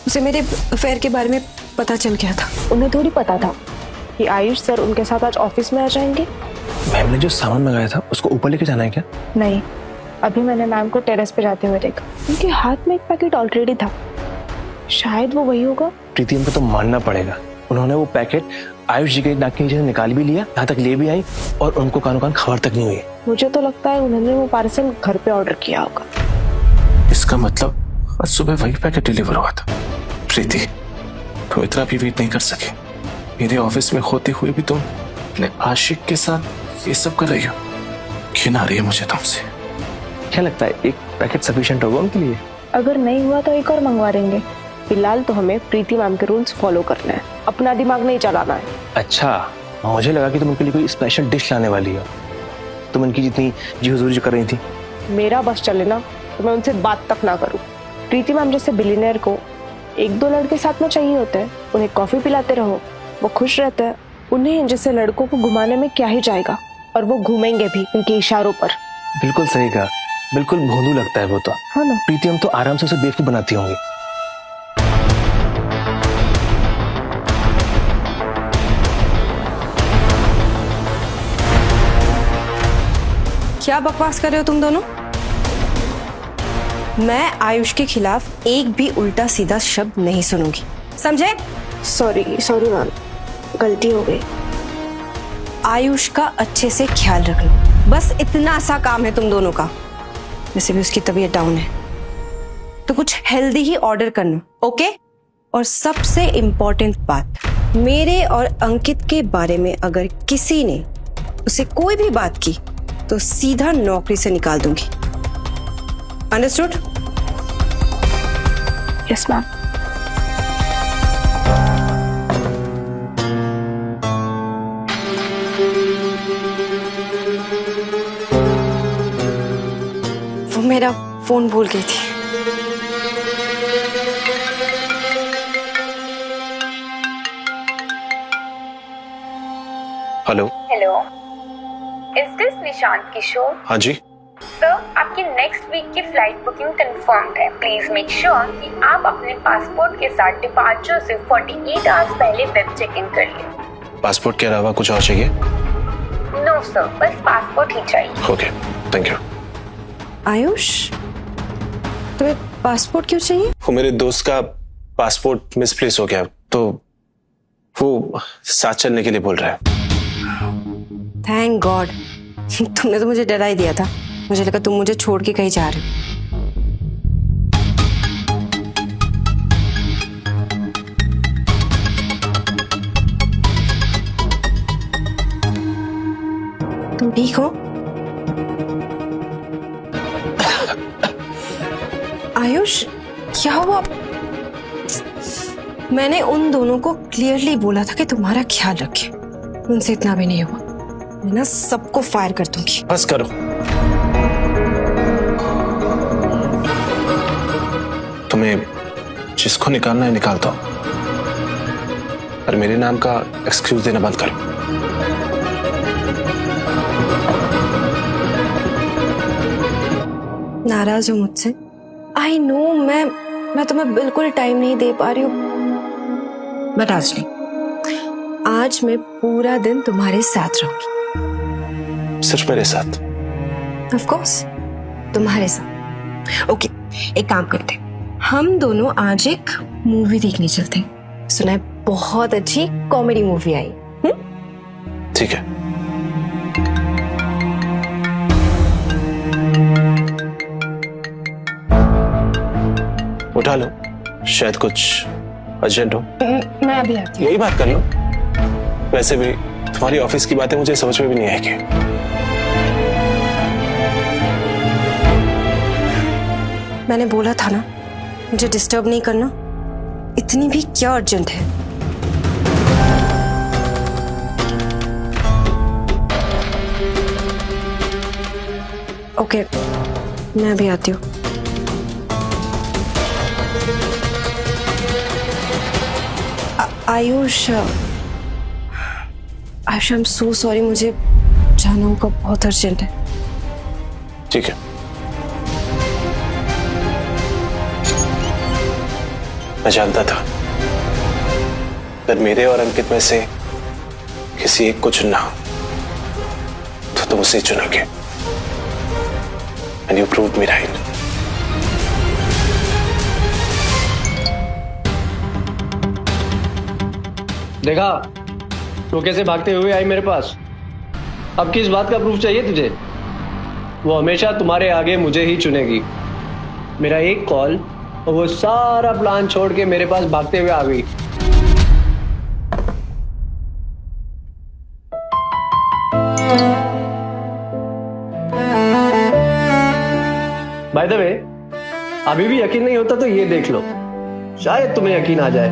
उसे मेरे अफेयर के बारे में पता चल गया था। उन्हें थोड़ी पता था कि आयुष सर उनके साथ आज ऑफिस में आ जाएंगे। मैम ने जो सामान मंगाया था उसको ऊपर लेके जाना है क्या? नहीं, अभी मैंने मैम को टेरेस पे जाते हुए देखा। उनके हाथ में एक पैकेट ऑलरेडी था, शायद वो वही होगा। प्रीति हमको तो मानना पड़ेगा, उन्होंने वो पैकेट आयुष जी के नाक के नीचे से निकाल भी लिया, यहाँ तक ले भी आई और उनको कानों कान खबर तक नहीं हुई। मुझे तो लगता है उन्होंने वो पार्सल घर पे ऑर्डर किया होगा। इसका मतलब आज सुबह वही पैकेट डिलीवर हुआ था। प्रीति, तुम इतना भी वेट नहीं कर सके। मेरे ऑफिस में होते हुए भी तुम अपने आशिक के साथ ये सब कर रही हो। घिन आ रही है मुझे तुमसे। क्या लगता है एक पैकेट सफिशिएंट होगा उनके लिए? अगर नहीं हुआ तो एक और मंगवा देंगे। फिलहाल तो हमें प्रीति मैम के रूल्स फॉलो करना है, अपना दिमाग नहीं चलाना है। अच्छा, मुझे लगा कि तुम उनके लिए कोई स्पेशल डिश लाने वाली हो। तुम उनकी जितनी जी हुजूरी जो कर रही थी। मेरा बस चले ना तो मैं उनसे बात तक ना करूं। प्रीति मैम जैसे बिलियनर को एक दो लड़के साथ में चाहिए होते हैं, उन्हें कॉफी पिलाते रहो, वो खुश रहते हैं। उन्हें जैसे लड़कों को घुमाने में क्या ही जाएगा, और वो घूमेंगे भी उनके इशारों पर। बिल्कुल सही कहा, बिल्कुल भोंदू लगता है वो तो। हाँ ना? प्रीति हम तो आराम से उसे बेवकूफ बनाती होंगी। क्या बकवास कर रहे हो तुम दोनों? मैं आयुष के खिलाफ एक भी उल्टा सीधा शब्द नहीं सुनूंगी, समझे? सॉरी मैम, गलती हो गई। आयुष का अच्छे से ख्याल रखना, बस इतना सा काम है तुम दोनों का। वैसे भी उसकी तबीयत डाउन है, तो कुछ हेल्दी ही ऑर्डर करना, ओके? और सबसे इम्पोर्टेंट बात, मेरे और अंकित के बारे में अगर किसी ने उसे कोई भी बात की तो सीधा नौकरी से निकाल दूंगी। अंडरस्टूड? Yes ma'am. वो मेरा फोन भूल गई थी। Hello. Hello, is this Nishant Kishore? हाँ जी। सर, आपकी नेक्स्ट वीक की फ्लाइट बुकिंग कंफर्म्ड है। प्लीज मेक श्योर कि आप अपने पासपोर्ट के साथ डिपार्चर से 48 आवर्स पहले वेब चेक इन करिए। पासपोर्ट के अलावा कुछ और चाहिए? नो सर, बस पासपोर्ट ही चाहिए। Okay, thank you. आयुष, तुम्हें पासपोर्ट क्यों चाहिए? वो मेरे दोस्त का पासपोर्ट मिसप्लेस हो गया, तो वो साथ चलने के लिए बोल रहा है। थैंक गॉड, तुमने तो मुझे डरा ही दिया था। मुझे लगा तुम मुझे छोड़ के कहीं जा रहे हो। तुम ठीक हो? आयुष, क्या हुआ? मैंने उन दोनों को क्लियरली बोला था कि तुम्हारा ख्याल रखे, उनसे इतना भी नहीं हुआ। मैं ना सबको फायर कर दूंगी। बस करो। तुम्हें जिसको निकालना है निकाल दो, पर मेरे नाम का एक्सक्यूज देना बंद करो। नाराज हो मुझसे? आई नो, मैं तुम्हें बिल्कुल टाइम नहीं दे पा रही हूँ, बट आज नहीं। आज मैं पूरा दिन तुम्हारे साथ रहूंगी। सिर्फ मेरे साथ? ऑफ कोर्स, तुम्हारे साथ। ओके, एक काम करते हैं, हम दोनों आज एक मूवी देखने चलते हैं। सुना है बहुत अच्छी कॉमेडी मूवी आई। ठीक है। उठा लो, शायद कुछ अर्जेंट हो। मैं अभी आती हूँ। यही बात कर लो। वैसे भी तुम्हारी ऑफिस की बातें मुझे समझ में भी नहीं आएगी। मैंने बोला था ना, मुझे डिस्टर्ब नहीं करना। इतनी भी क्या अर्जेंट है? ओके, मैं अभी आती हूँ। Ayush, I am so sorry, मुझे जाना होगा, बहुत अर्जेंट है। ठीक है। मैं जानता था अगर मेरे और अंकित में से किसी एक को चुनना हो तो तुम उसे चुनोगे। And you proved me right. देखा वो कैसे भागते हुए आई मेरे पास। अब किस बात का प्रूफ चाहिए तुझे? वो हमेशा तुम्हारे आगे मुझे ही चुनेगी। मेरा एक कॉल और वो सारा प्लान छोड़ के मेरे पास भागते हुए आ गई। बाय द वे, अभी भी यकीन नहीं होता तो ये देख लो, शायद तुम्हें यकीन आ जाए।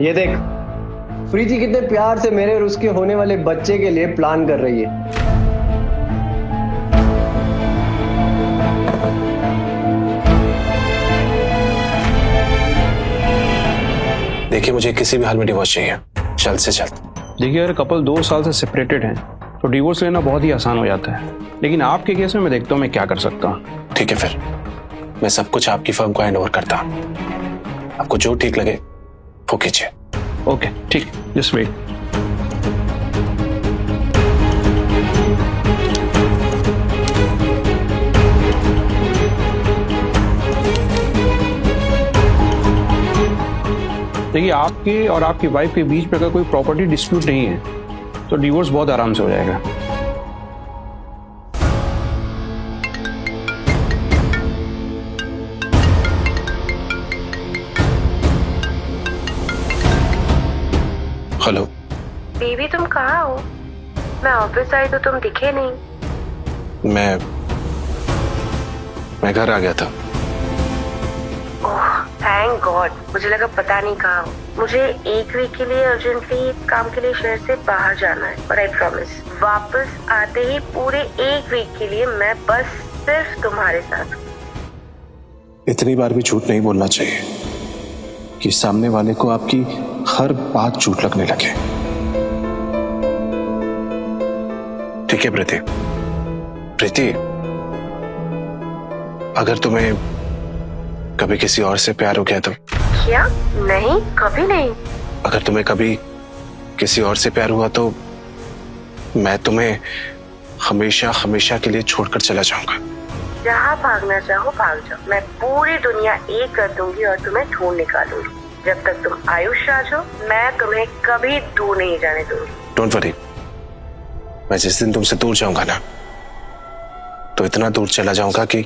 ये देख, प्रीति कितने प्यार से मेरे और उसके होने वाले बच्चे के लिए प्लान कर रही है। देखिए, मुझे किसी भी हाल में डिवोर्स चाहिए, जल्द से जल्द। देखिए, अगर कपल 2 साल से सेपरेटेड हैं तो डिवोर्स लेना बहुत ही आसान हो जाता है, लेकिन आपके केस में मैं देखता हूँ मैं क्या कर सकता हूँ। ठीक है, फिर मैं सब कुछ आपकी फर्म को हैंड ओवर करता हूँ। आपको जो ठीक लगे वो कीजिए। ओके, ठीक, जस्ट वेट। देखिए, आपके और आपकी वाइफ के बीच में अगर कोई प्रॉपर्टी डिस्प्यूट नहीं है तो डिवोर्स बहुत आराम से हो जाएगा। हेलो बेबी, तुम कहाँ हो? मैं ऑफिस आई तो तुम दिखे नहीं। मैं घर आ गया था। ओह थैंक गॉड, मुझे लगा पता नहीं कहाँ हो। मुझे एक वीक के लिए अर्जेंटली काम के लिए शहर से बाहर जाना है, और आई प्रॉमिस वापस आते ही पूरे एक वीक के लिए मैं बस सिर्फ तुम्हारे साथ। इतनी बार भी झूठ नहीं बोलना चाहिए कि सामने वाले को आपकी हर बात झूठ लगने लगे। ठीक है प्रीति, प्रीति, अगर तुम्हें कभी किसी और से प्यार हो गया तो? क्या? नहीं, कभी नहीं। अगर तुम्हें कभी किसी और से प्यार हुआ तो मैं तुम्हें हमेशा हमेशा के लिए छोड़कर चला जाऊंगा। जहाँ भागना चाहो भाग जाओ, मैं पूरी दुनिया एक कर दूंगी और तुम्हें ढूंढ निकालूंगी। जब तक तुम आयुष राज हो, मैं तुम्हें कभी दूर नहीं जाने दूंगी। डोंट वरी, मैं जिस दिन तुमसे दूर जाऊंगा ना, तो इतना दूर चला जाऊंगा कि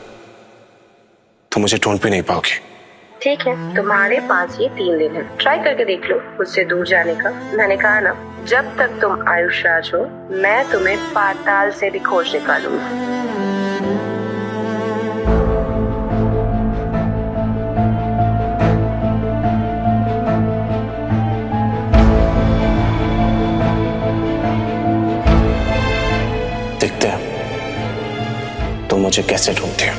तुम मुझे ढूंढ भी नहीं पाओगे। ठीक है, तुम्हारे पास ये 3 दिन है, ट्राई करके देख लो मुझसे दूर जाने का। मैंने कहा ना, जब तक तुम आयुष राज हो, मैं तुम्हें पाताल से भी खोज निकालूंगी। देखते हैं तुम मुझे कैसे ढूंढते हो।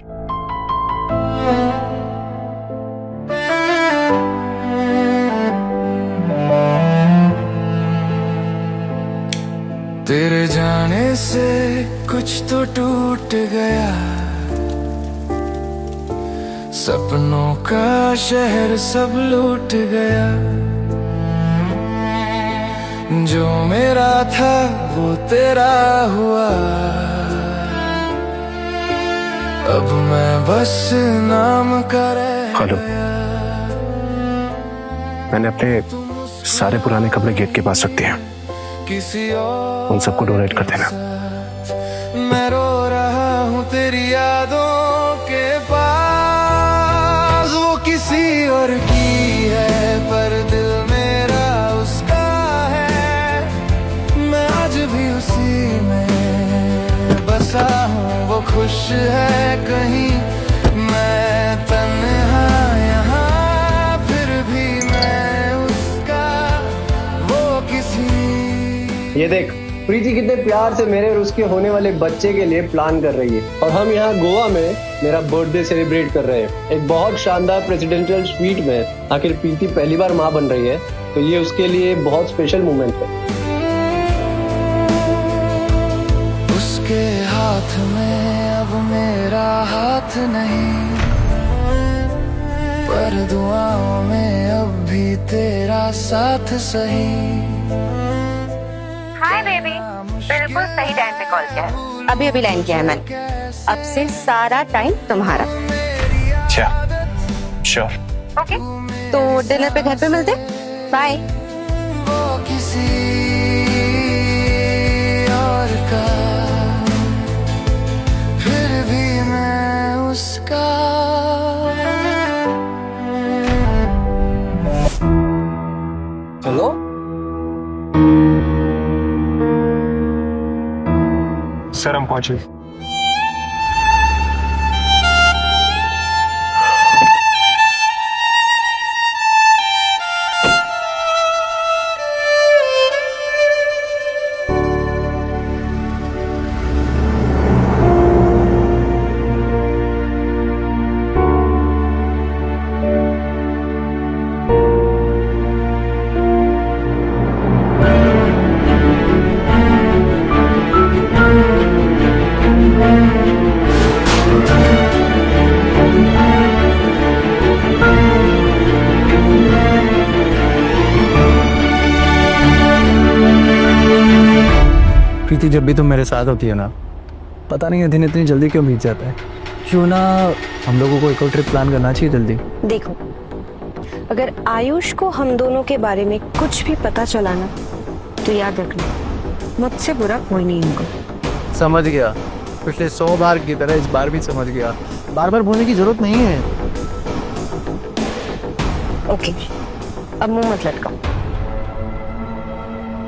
तेरे जाने से कुछ तो टूट गया, सपनों का शहर सब लूट गया। जो मेरा था वो तेरा हुआ, अब मैं बस नाम का रह हेलो, मैंने अपने सारे पुराने कपड़े गेट के पास रख दिए हैं, किसी और उन सबको डोनेट कर देना। मैं रो रहा हूँ तेरी यादों के पास, वो किसी और की है पर दिल मेरा उसका है। मैं आज भी उसी में बसा हूँ, वो खुश है कहीं, मैं तन्हा यहाँ, फिर भी मैं उसका, वो किसी। ये देख, प्रीति कितने प्यार से मेरे और उसके होने वाले बच्चे के लिए प्लान कर रही है, और हम यहाँ गोवा में मेरा बर्थडे सेलिब्रेट कर रहे हैं एक बहुत शानदार प्रेसिडेंशियल स्वीट में। आखिर प्रीति पहली बार माँ बन रही है, तो ये उसके लिए बहुत स्पेशल मोमेंट है। उसके हाथ में अब मेरा हाथ नहीं, पर दुआओं में अब भी तेरा साथ सही। हाय बेबी, बिल्कुल सही टाइम पे कॉल किया है। अभी अभी लाइन किया है मैंने। अब से सारा टाइम तुम्हारा। क्या श्योर? ओके, तो डिनर पे घर पे मिलते। बाय। वो किसी और का, फिर भी मैं उसका। हेलो, सर हम पहुंचे। प्रीति, जब भी तुम मेरे साथ होती है ना, पता नहीं है दिन इतनी जल्दी क्यों बीत जाता है। क्यों ना हम लोगों को एक और ट्रिप प्लान करना चाहिए जल्दी। देखो, अगर आयुष को हम दोनों के बारे में कुछ भी पता चला ना, तो याद रखना, मुझसे बुरा कोई नहीं होगा। समझ गया, पिछले 100 बार की तरह इस बार भी समझ गया। बार बार बोलने की जरूरत नहीं है। ओके, अब मुंह मत लटकाओ।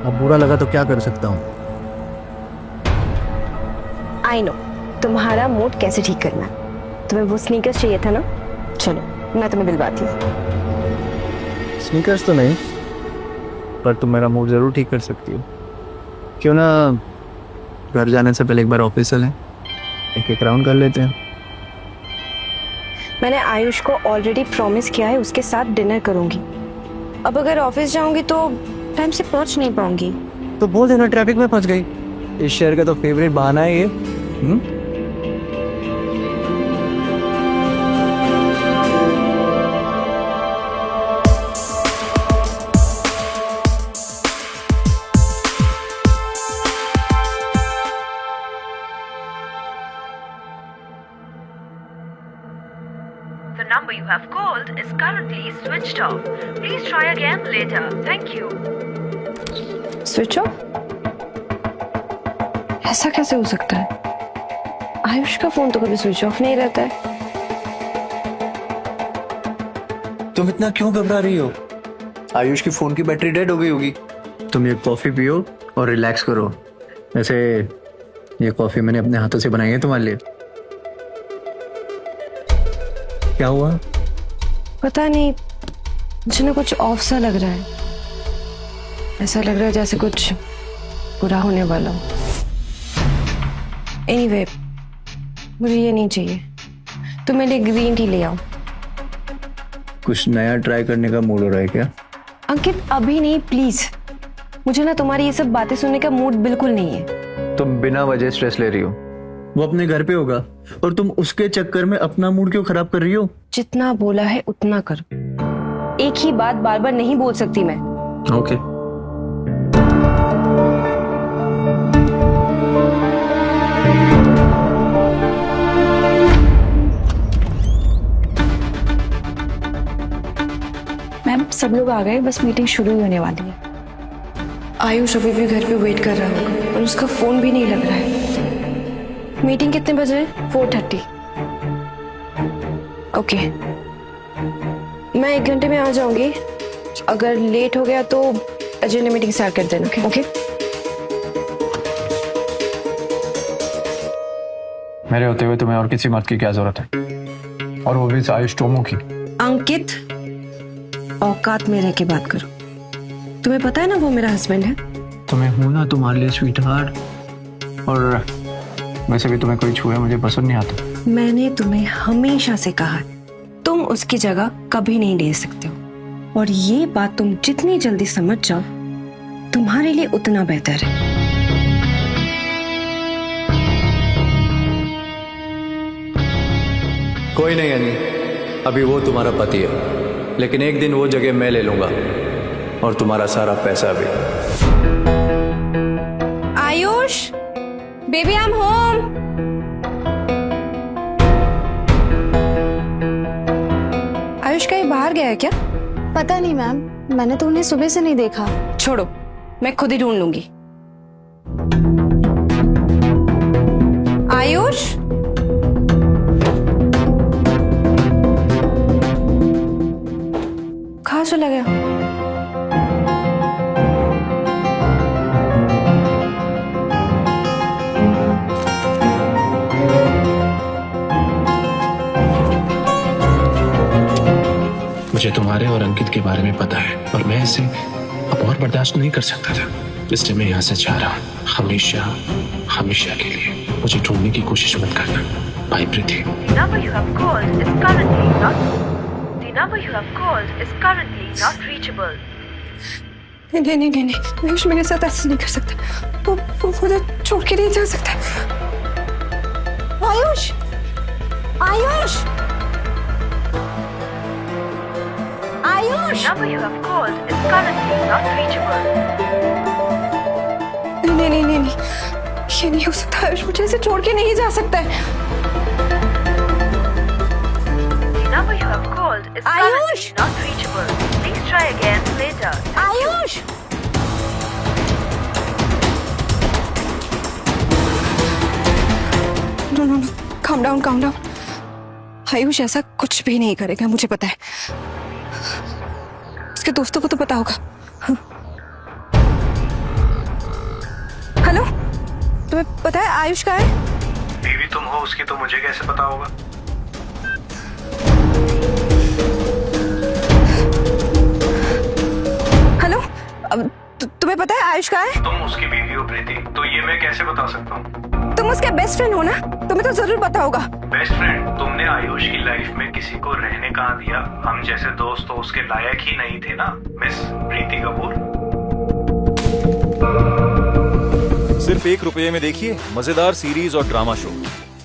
अब बुरा लगा तो क्या कर सकता हूँ। आई नो तुम्हारा मूड कैसे ठीक करना है। तुम्हें वो स्नीकर्स चाहिए था ना, चलो मैं तुम्हें दिलवाती हूँ। स्नीकर्स तो नहीं, पर तुम मेरा मूड जरूर ठीक कर सकती हो। क्यों ना घर जाने से पहले एक बार ऑफिस चलें, एक राउंड कर लेते हैं। मैंने आयुष को ऑलरेडी प्रॉमिस किया है उसके साथ डिनर करूंगी। अब अगर ऑफिस जाऊंगी तो टाइम से पहुंच नहीं पाऊंगी। तो बोल देना ट्रैफिक में फंस गई। इस शहर का तो फेवरेट बहाना है ये। The number you have called is currently switched off. Please try again later. Thank you. Switch off? ऐसा कैसे हो सकता है? आयुष का फोन तो कभी स्विच ऑफ नहीं रहता है। तुम इतना क्यों घबरा रही हो? आयुष की फोन की बैटरी डेड हो गई होगी। तुम ये कॉफी पियो और रिलैक्स करो। वैसे ये कॉफी मैंने अपने हाथों से बनाई है तुम्हारे लिए। क्या हुआ? पता नहीं, मुझे ना कुछ ऑफ सा लग रहा है। ऐसा लग रहा है जैसे कुछ बुरा होने वाला हो। एनीवे, मुझे ये नहीं चाहिए। तुम मेरे लिए ग्रीन टी ले आओ। कुछ नया ट्राई करने का मूड हो रहा है क्या? अंकित, अभी नहीं प्लीज। मुझे ना तुम्हारी ये सब बातें सुनने का मूड बिल्कुल नहीं है। तुम बिना वजह स्ट्रेस ले रही हो। वो अपने घर पे होगा और तुम उसके चक्कर में अपना मूड क्यों खराब कर रही हो? जितना बोला है उतना करो। एक ही बात बार बार नहीं बोल सकती मैं। ओके। मैम, सब लोग आ गए, बस मीटिंग शुरू ही होने वाली है। आयुष अभी भी घर पे वेट कर रहा होगा और उसका फोन भी नहीं लग रहा है। मीटिंग कितने बजे है? 4:30। ओके, मैं 1 घंटे में आ जाऊंगी। अगर लेट हो गया तो अजय ने मीटिंग स्टार्ट कर देना। ओके? मेरे होते हुए तुम्हें और किसी मर्द की क्या जरूरत है, और वो भी आयुष टोमो की। अंकित, औकात में रह के बात करो। तुम्हें पता है ना वो मेरा हस्बैंड है। तुम्हें हूं ना तुम्हारे लिए स्वीट हार्ट, और वैसे भी तुम्हें कोई छुए मुझे पसंद नहीं आता। मैंने तुम्हें हमेशा से कहा है, तुम उसकी जगह कभी नहीं ले सकते हो, और ये बात तुम जितनी जल्दी समझ जाओ तुम्हारे लिए उतना बेहतर है। कोई नहीं अनी, अभी वो तुम्हारा पति है, लेकिन एक दिन वो जगह मैं ले लूंगा और तुम्हारा सारा पैसा भी। Ayush, baby I am home. Ayush कहीं बाहर गया है क्या? पता नहीं मैम, मैंने तो उन्हें सुबह से नहीं देखा। छोड़ो, मैं खुद ही ढूंढ लूंगी। आयुष, कहाँ चला गया? मुझे तुम्हारे और अंकित के बारे में पता है और मैं इसे अब और बर्दाश्त नहीं कर सकता था, इसलिए मैं यहाँ से जा रहा हूँ, हमेशा हमेशा के लिए। मुझे ढूंढने की कोशिश मत करना। Bye Preeti. The number you have called is currently not reachable. नहीं नहीं नहीं नहीं, आयुष मेरे साथ ऐसे नहीं कर सकता। वो मुझे छोड़ के नहीं जा सकता। Ayush, Ayush, Ayush. The number you have called is currently not reachable. नहीं नहीं नहीं नहीं, ये नहीं हो सकता। आयुष मुझे ऐसे छोड़ के नहीं जा सकता है। The number you have called is currently not reachable. Please try again later. Ayush, no no no, calm down, calm down। Ayush ऐसा कुछ भी नहीं करेगा, मुझे पता है। उसके दोस्तों को तो पता होगा। हेलो, तुम्हें पता है आयुष कहाँ है? बीवी तुम हो उसकी, तो मुझे कैसे पता होगा? हेलो, तुम्हें पता है आयुष कहाँ है? तुम उसकी बीवी हो प्रीति, तो ये मैं कैसे बता सकता हूँ? तुम उसके बेस्ट फ्रेंड हो ना, तुम्हें तो जरूर पता होगा। Best friend? तुमने आयुष की लाइफ में किसी को रहने कहाँ दिया? हम जैसे दोस्त तो उसके लायक ही नहीं थे ना, मिस प्रीति कपूर। सिर्फ ₹1 में देखिए मजेदार सीरीज और drama show.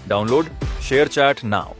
Download share chat now.